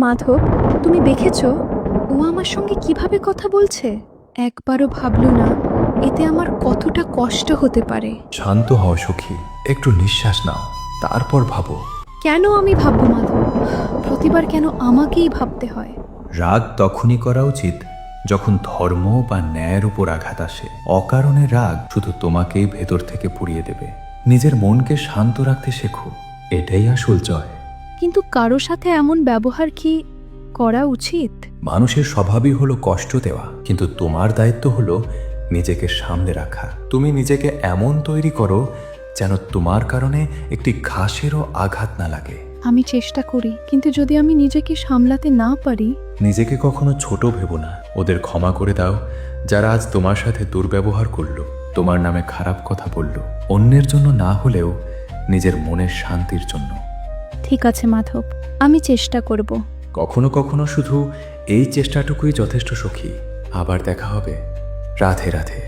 মাধব, তুমি দেখেছ ও আমার সঙ্গে কিভাবে কথা বলছে? একবারও ভাবলো না এতে আমার কতটা কষ্ট হতে পারে। শান্ত হও সখী, একটু নিঃশ্বাস নাও, তারপর ভাবো। কেন আমি ভাববো মাধব? প্রতিবার কেন আমাকেই ভাবতে হয়? রাগ তখনই করা উচিত যখন ধর্ম বা ন্যায়ের উপর আঘাত আসে। অকারণে রাগ শুধু তোমাকেই ভেতর থেকে পুড়িয়ে দেবে। নিজের মনকে শান্ত রাখতে শেখো, এটাই আসল জয়। কিন্তু কারো সাথে এমন ব্যবহার কি করা উচিত? মানুষের স্বভাবই হলো কষ্ট দেওয়া, কিন্তু তোমার দায়িত্ব হলো নিজেকে সামলে রাখা। তুমি নিজেকে এমন তৈরি করো যেন তোমার কারণে একটি ঘাসেরও আঘাত না লাগে। আমি চেষ্টা করি, কিন্তু যদি আমি নিজেকে সামলাতে না পারি? নিজেকে কখনো ছোট ভেবো না। ওদের ক্ষমা করে দাও যারা আজ তোমার সাথে দুর্ব্যবহার করলো, তোমার নামে খারাপ কথা বলল। অন্যের জন্য না হলেও নিজের মনের শান্তির জন্য। ঠিক আছে মাধব, আমি চেষ্টা করব। কখনো কখনো শুধু এই চেষ্টাটুকুই যথেষ্ট সখী। আবার দেখা হবে। রাধে রাধে।